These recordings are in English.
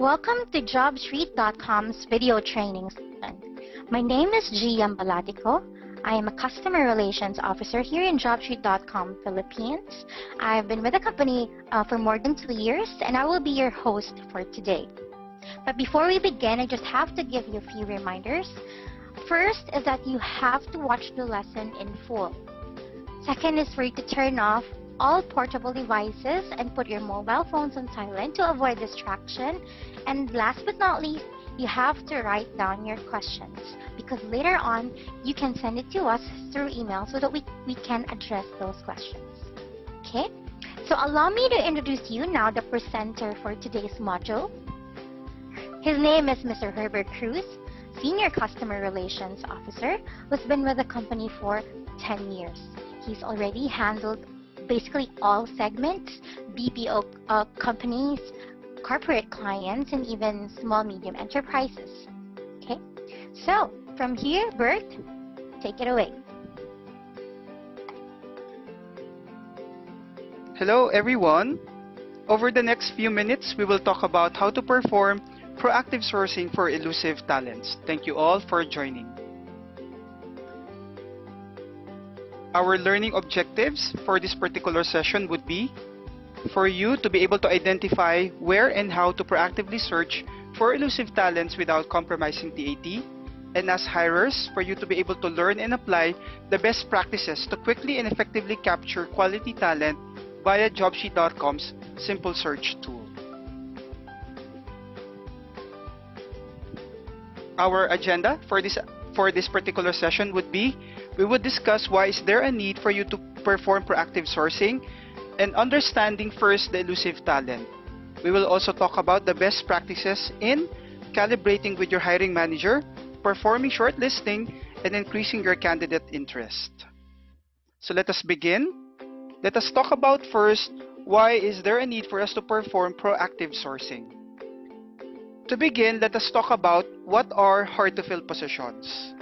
Welcome to JobStreet.com's video training session. My name is Gian Balatico. I am a Customer Relations Officer here in JobStreet.com Philippines. I've been with the company for more than 2 years, and I will be your host for today. But before we begin, I just have to give you a few reminders. First is that you have to watch the lesson in full. Second is for you to turn off all portable devices and put your mobile phones on silent to avoid distraction. And last but not least, you have to write down your questions because later on you can send it to us through email so that we can address those questions. Okay? So allow me to introduce you now the presenter for today's module. His name is Mr. Herbert Cruz, Senior Customer Relations Officer, who's been with the company for 10 years. He's already handled basically all segments, BPO companies, corporate clients, and even small-medium enterprises. Okay, so from here, Bert, take it away. Hello everyone. Over the next few minutes, we will talk about how to perform proactive sourcing for elusive talents. Thank you all for joining. Our learning objectives for this particular session would be for you to be able to identify where and how to proactively search for elusive talents without compromising TAT, and as hirers, for you to be able to learn and apply the best practices to quickly and effectively capture quality talent via JobStreet.com's simple search tool. Our agenda for this particular session would be we would discuss why is there a need for you to perform proactive sourcing and understanding first the elusive talent. We will also talk about the best practices in calibrating with your hiring manager, performing shortlisting, and increasing your candidate interest. So let us begin. Let us talk about first why is there a need for us to perform proactive sourcing. To begin, let us talk about what are hard-to-fill positions.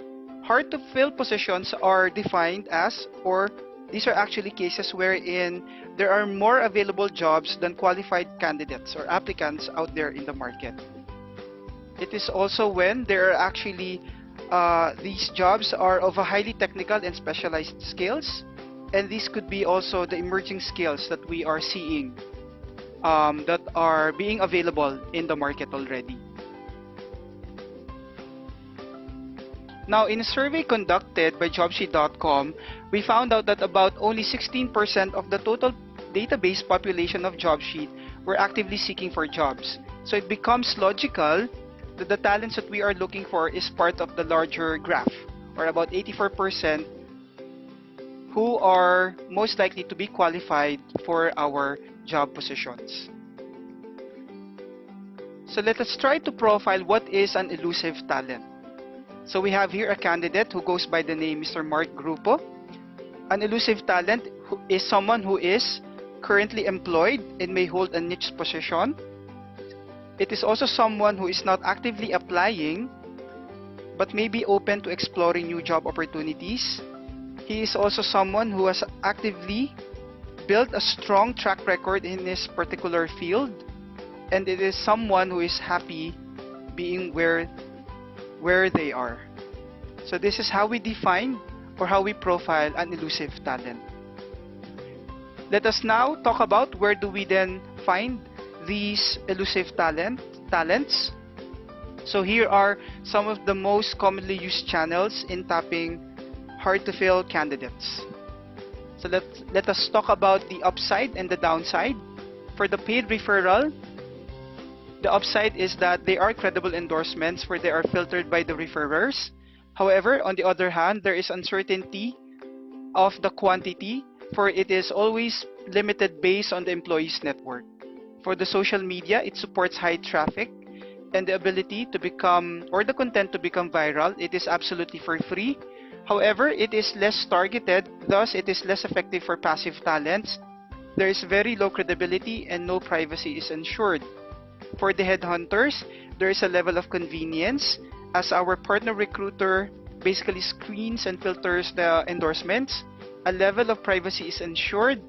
Hard-to-fill positions are defined as, or these are actually cases wherein there are more available jobs than qualified candidates or applicants out there in the market. It is also when there are actually these jobs are of a highly technical and specialized skills, and these could be also the emerging skills that we are seeing that are being available in the market already. Now, in a survey conducted by JobStreet.com, we found out that about only 16% of the total database population of JobStreet were actively seeking for jobs. So it becomes logical that the talents that we are looking for is part of the larger graph, or about 84% who are most likely to be qualified for our job positions. So let us try to profile what is an elusive talent. So we have here a candidate who goes by the name Mr. Mark Grupo. An elusive talent is someone who is currently employed and may hold a niche position. It is also someone who is not actively applying but may be open to exploring new job opportunities. He is also someone who has actively built a strong track record in this particular field, and it is someone who is happy being where they are. So this is how we define or how we profile an elusive talent. Let us now talk about where do we then find these elusive talents. So here are some of the most commonly used channels in tapping hard-to-fill candidates. So let us talk about the upside and the downside. For the paid referral, the upside is that they are credible endorsements where they are filtered by the referrers. However, on the other hand, there is uncertainty of the quantity, for it is always limited based on the employee's network. For the social media, it supports high traffic and the ability to become, or the content to become viral. It is absolutely for free. However, it is less targeted, thus it is less effective for passive talents. There is very low credibility and no privacy is ensured. For the headhunters, there is a level of convenience as our partner recruiter basically screens and filters the endorsements. A level of privacy is ensured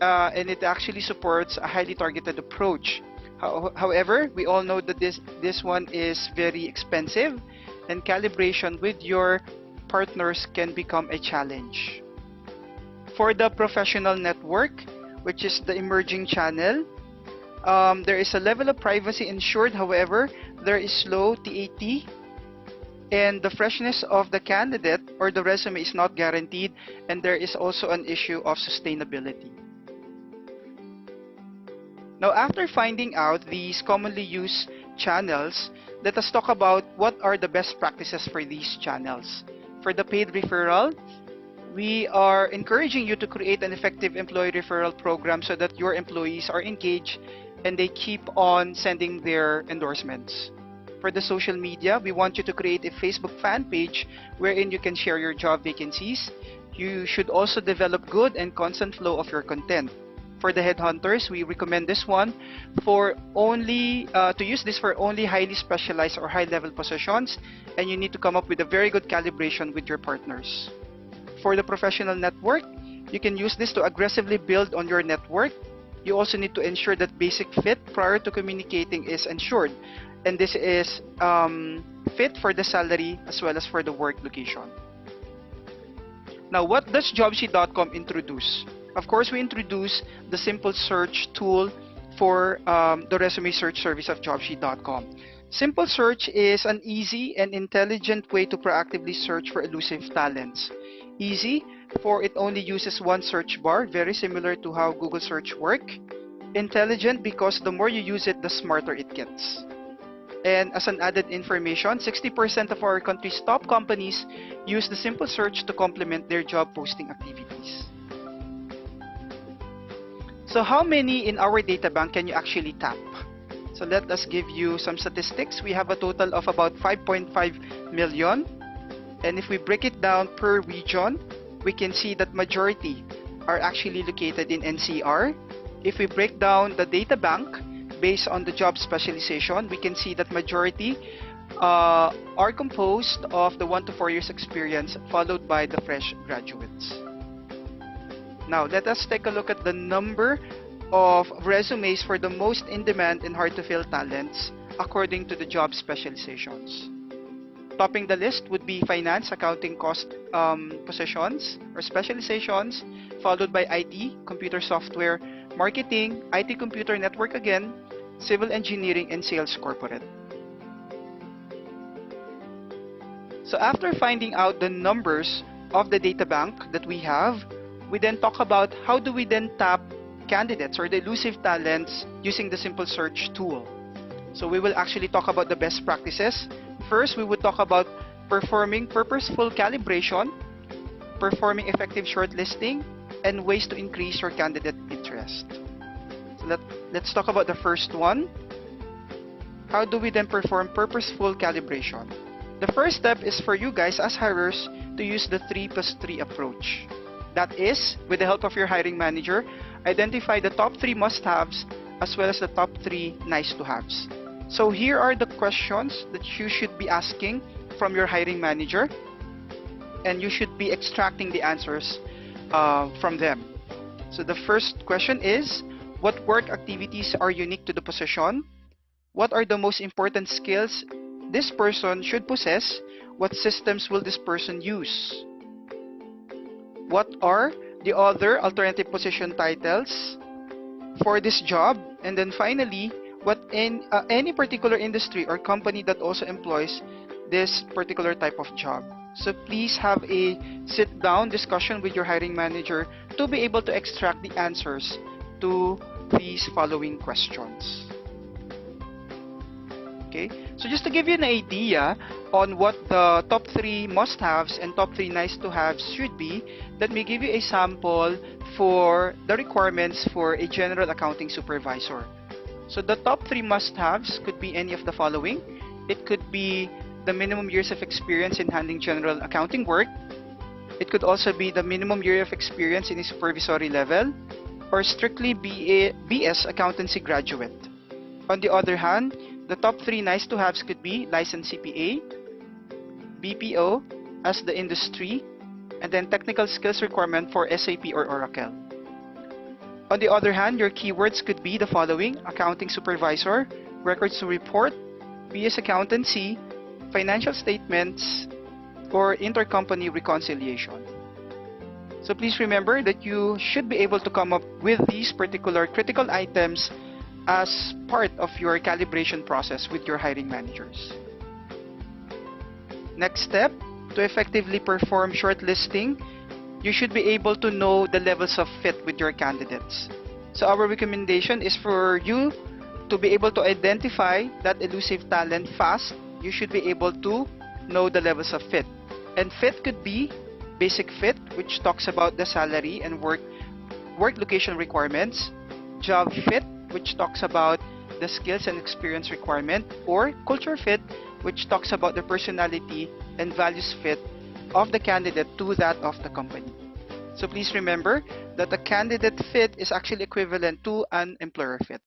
and it actually supports a highly targeted approach. However, we all know that this one is very expensive, and calibration with your partners can become a challenge. For the professional network, which is the emerging channel, there is a level of privacy ensured. However, there is low TAT, and the freshness of the candidate or the resume is not guaranteed, and there is also an issue of sustainability. Now, after finding out these commonly used channels, let us talk about what are the best practices for these channels. For the paid referral, we are encouraging you to create an effective employee referral program so that your employees are engaged and they keep on sending their endorsements. For the social media, we want you to create a Facebook fan page wherein you can share your job vacancies. You should also develop good and constant flow of your content. For the headhunters, we recommend this one for only to use this for only highly specialized or high-level positions, and you need to come up with a very good calibration with your partners. For the professional network, you can use this to aggressively build on your network. You also need to ensure that basic fit prior to communicating is ensured, and this is fit for the salary as well as for the work location. Now, what does Jobsheet.com introduce? Of course, we introduce the simple search tool for the resume search service of Jobsheet.com. Simple search is an easy and intelligent way to proactively search for elusive talents. Easy, for it only uses one search bar, very similar to how Google search works. Intelligent, because the more you use it, the smarter it gets. And as an added information, 60% of our country's top companies use the simple search to complement their job posting activities. So how many in our data bank can you actually tap? So let us give you some statistics. We have a total of about 5.5 million. And if we break it down per region, we can see that majority are actually located in NCR. If we break down the data bank based on the job specialization, we can see that majority are composed of the 1 to 4 years experience, followed by the fresh graduates. Now, let us take a look at the number of resumes for the most in-demand and hard-to-fill talents according to the job specializations. Topping the list would be finance, accounting, cost positions or specializations, followed by IT, computer software, marketing, IT computer network again, civil engineering, and sales corporate. So after finding out the numbers of the data bank that we have, we then talk about how do we then tap candidates or the elusive talents using the simple search tool. So we will actually talk about the best practices. First, we would talk about performing purposeful calibration, performing effective shortlisting, and ways to increase your candidate interest. So let's talk about the first one. How do we then perform purposeful calibration? The first step is for you guys as hirers to use the 3+3 approach. That is, with the help of your hiring manager, identify the top 3 must-haves as well as the top 3 nice-to-haves. So here are the questions that you should be asking from your hiring manager, and you should be extracting the answers from them. So the first question is, what work activities are unique to the position? What are the most important skills this person should possess? What systems will this person use? What are the other alternative position titles for this job? And then finally, what in any particular industry or company that also employs this particular type of job. So please have a sit-down discussion with your hiring manager to be able to extract the answers to these following questions. Okay, so just to give you an idea on what the top 3 must-haves and top 3 nice-to-haves should be, let me give you a sample for the requirements for a general accounting supervisor. So the top 3 must-haves could be any of the following. It could be the minimum years of experience in handling general accounting work. It could also be the minimum year of experience in a supervisory level, or strictly BS accountancy graduate. On the other hand, the top 3 nice-to-haves could be licensed CPA, BPO as the industry, and then technical skills requirement for SAP or Oracle. On the other hand, your keywords could be the following: accounting supervisor, records to report, BS accountancy, financial statements, or intercompany reconciliation. So please remember that you should be able to come up with these particular critical items as part of your calibration process with your hiring managers. Next step, to effectively perform shortlisting, you should be able to know the levels of fit with your candidates. So our recommendation is for you to be able to identify that elusive talent fast. You should be able to know the levels of fit. And fit could be basic fit, which talks about the salary and work location requirements, job fit, which talks about the skills and experience requirement, or culture fit, which talks about the personality and values fit of the candidate to that of the company. So please remember that a candidate fit is actually equivalent to an employer fit.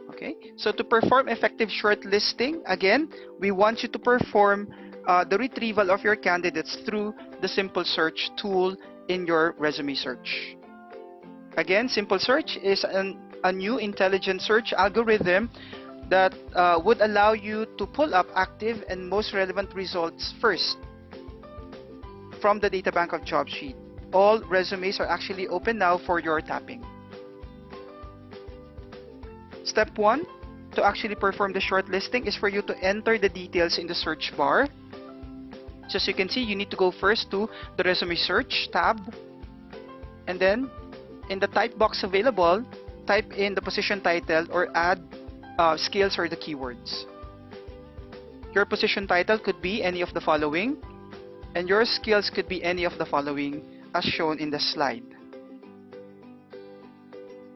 Okay, so to perform effective shortlisting, again, we want you to perform the retrieval of your candidates through the Simple Search tool in your resume search. Again, Simple Search is a new intelligent search algorithm that would allow you to pull up active and most relevant results first from the data bank of JobSheet. All resumes are actually open now for your tapping. Step 1, to actually perform the shortlisting, is for you to enter the details in the search bar. So as you can see, you need to go first to the resume search tab, and then in the type box available, type in the position title or add skills or the keywords. Your position title could be any of the following, and your skills could be any of the following as shown in the slide.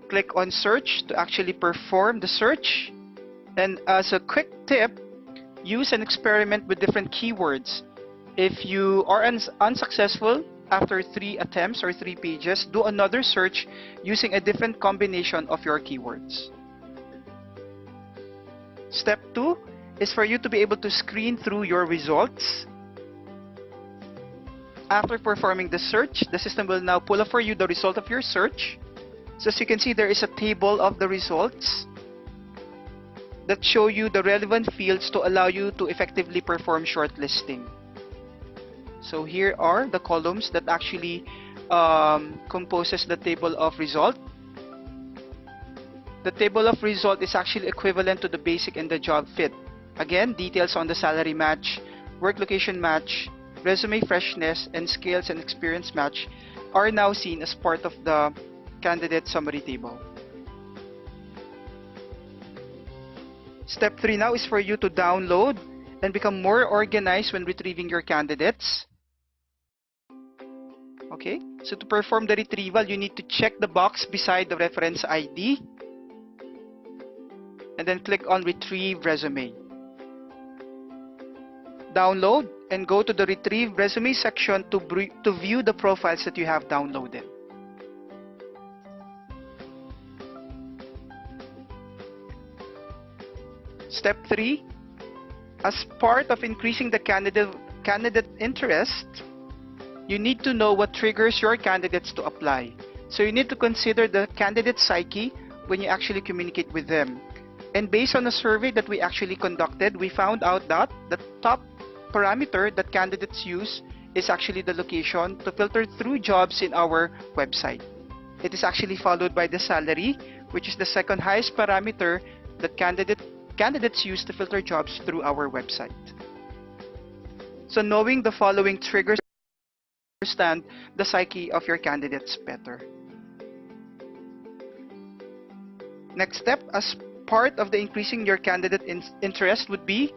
Click on search to actually perform the search, and as a quick tip, use an experiment with different keywords. If you are unsuccessful after 3 attempts or 3 pages, do another search using a different combination of your keywords. Step 2 is for you to be able to screen through your results. After performing the search, the system will now pull up for you the result of your search. So as you can see, there is a table of the results that show you the relevant fields to allow you to effectively perform shortlisting. So here are the columns that actually composes the table of result. The table of result is actually equivalent to the basic and the job fit. Again, details on the salary match, work location match, resume freshness, and skills and experience match are now seen as part of the candidate summary table. Step 3 now is for you to download and become more organized when retrieving your candidates. Okay, so to perform the retrieval, you need to check the box beside the reference ID and then click on Retrieve Resume. Download and go to the Retrieve Resume section to view the profiles that you have downloaded. Step 3, as part of increasing the candidate interest, you need to know what triggers your candidates to apply. So you need to consider the candidate psyche when you actually communicate with them. And based on a survey that we actually conducted, we found out that the top parameter that candidates use is actually the location to filter through jobs in our website. It is actually followed by the salary, which is the second highest parameter that candidates use to filter jobs through our website. So knowing the following triggers, understand the psyche of your candidates better. Next step, as part of the increasing your candidate interest would be,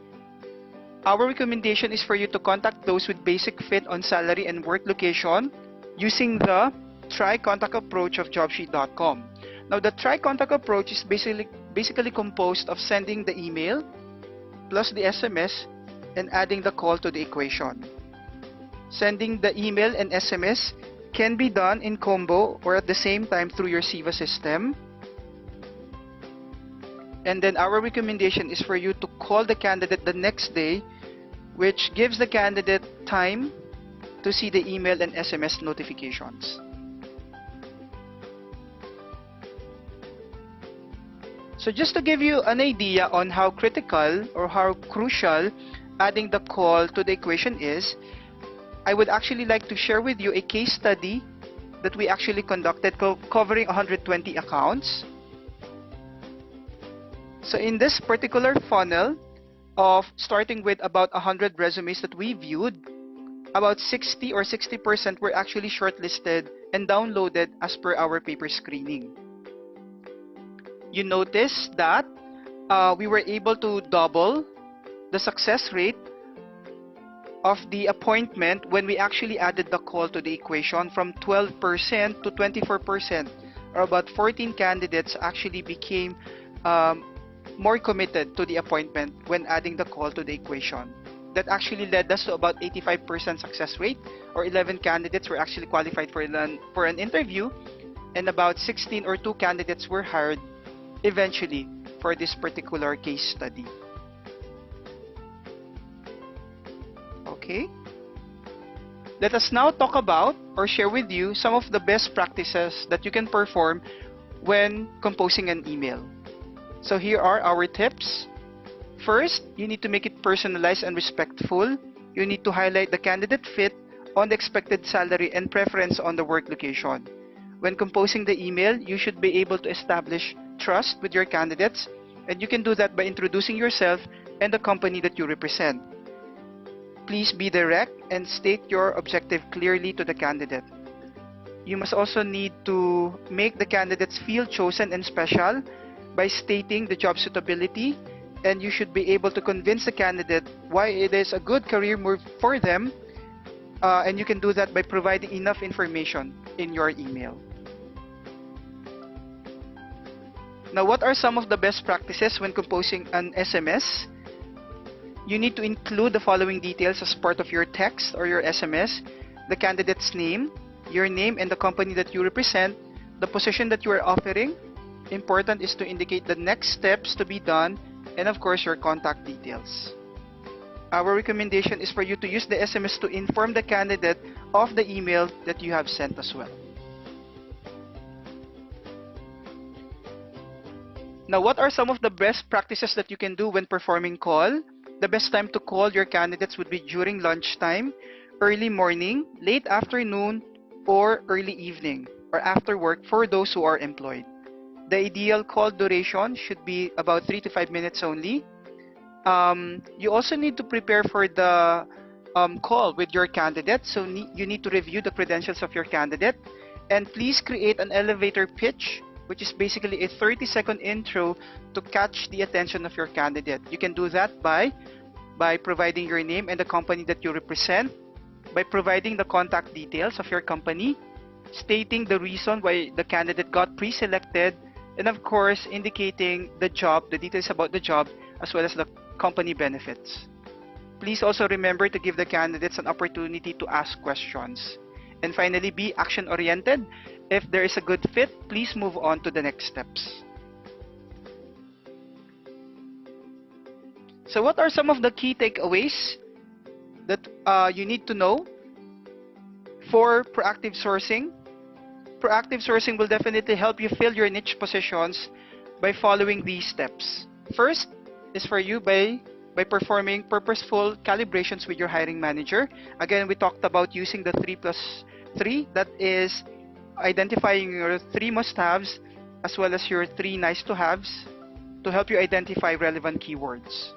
our recommendation is for you to contact those with basic fit on salary and work location using the Try Contact approach of JobSheet.com. Now, the Try Contact approach is basically composed of sending the email plus the SMS and adding the call to the equation. Sending the email and SMS can be done in combo or at the same time through your SIVA system. And then our recommendation is for you to call the candidate the next day, which gives the candidate time to see the email and SMS notifications. So just to give you an idea on how critical or how crucial adding the call to the equation is, I would actually like to share with you a case study that we actually conducted covering 120 accounts. So in this particular funnel of starting with about 100 resumes that we viewed, about 60 or 60% were actually shortlisted and downloaded as per our paper screening. You notice that we were able to double the success rate of the appointment when we actually added the call to the equation from 12% to 24%, or about 14 candidates actually became more committed to the appointment when adding the call to the equation. That actually led us to about 85% success rate, or 11 candidates were actually qualified for an interview, and about 16 or 2 candidates were hired eventually for this particular case study. Okay. Let us now talk about or share with you some of the best practices that you can perform when composing an email. So here are our tips. First, you need to make it personalized and respectful. You need to highlight the candidate fit on the expected salary and preference on the work location. When composing the email, you should be able to establish trust with your candidates, and you can do that by introducing yourself and the company that you represent. Please be direct and state your objective clearly to the candidate. You must also need to make the candidates feel chosen and special by stating the job suitability, and you should be able to convince the candidate why it is a good career move for them, and you can do that by providing enough information in your email. Now, what are some of the best practices when composing an SMS? You need to include the following details as part of your text or your SMS: the candidate's name, your name and the company that you represent, the position that you are offering. Important is to indicate the next steps to be done, and of course your contact details. Our recommendation is for you to use the SMS to inform the candidate of the email that you have sent as well. Now, what are some of the best practices that you can do when performing call? The best time to call your candidates would be during lunchtime, early morning, late afternoon, or early evening, or after work for those who are employed. The ideal call duration should be about 3 to 5 minutes only. You also need to prepare for the call with your candidate, so you need to review the credentials of your candidate, and please create an elevator pitch, which is basically a 30-second intro to catch the attention of your candidate. You can do that by providing your name and the company that you represent, by providing the contact details of your company, stating the reason why the candidate got pre-selected, and of course indicating the job, the details about the job, as well as the company benefits. Please also remember to give the candidates an opportunity to ask questions. And finally, be action-oriented. If there is a good fit, please move on to the next steps. So what are some of the key takeaways that you need to know for proactive sourcing? Proactive sourcing will definitely help you fill your niche positions by following these steps. First is for you by performing purposeful calibrations with your hiring manager. Again, we talked about using the 3+3, that is identifying your 3 must-haves as well as your 3 nice-to-haves to help you identify relevant keywords.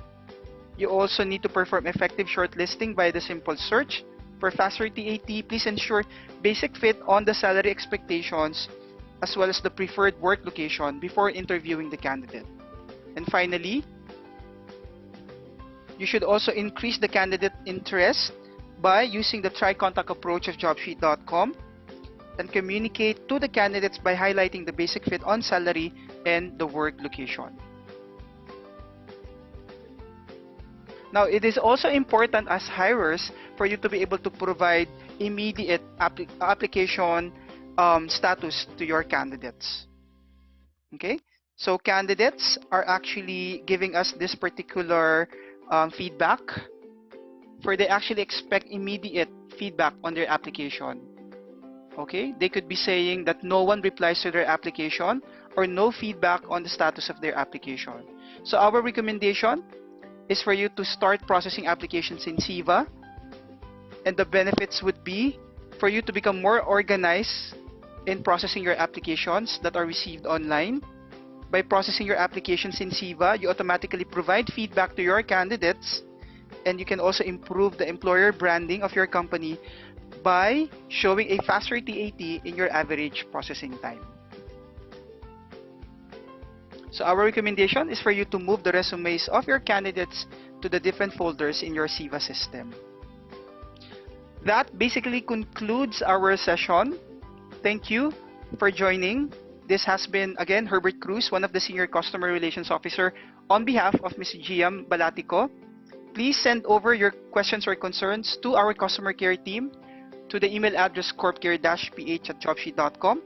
You also need to perform effective shortlisting by the simple search. For faster TAT, please ensure basic fit on the salary expectations as well as the preferred work location before interviewing the candidate. And finally, you should also increase the candidate interest by using the try-contact approach of JobSheet.com and communicate to the candidates by highlighting the basic fit on salary and the work location. Now, it is also important as hirers for you to be able to provide immediate application status to your candidates. Okay, so candidates are actually giving us this particular feedback, for they actually expect immediate feedback on their application. Okay, they could be saying that no one replies to their application or no feedback on the status of their application. So our recommendation is for you to start processing applications in Siva, and the benefits would be for you to become more organized in processing your applications that are received online. By processing your applications in Siva, you automatically provide feedback to your candidates, and you can also improve the employer branding of your company by showing a faster TAT in your average processing time. So our recommendation is for you to move the resumes of your candidates to the different folders in your Siva system. That basically concludes our session. Thank you for joining. This has been, again, Herbert Cruz, one of the Senior Customer Relations Officer, on behalf of Ms. Giam Balatico. Please send over your questions or concerns to our customer care team to the email address corpcare-ph@jobsheet.com,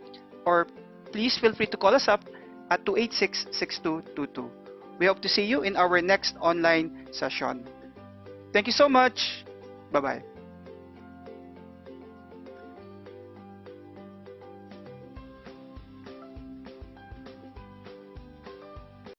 or please feel free to call us up at 286-6222. We hope to see you in our next online session. Thank you so much. Bye-bye.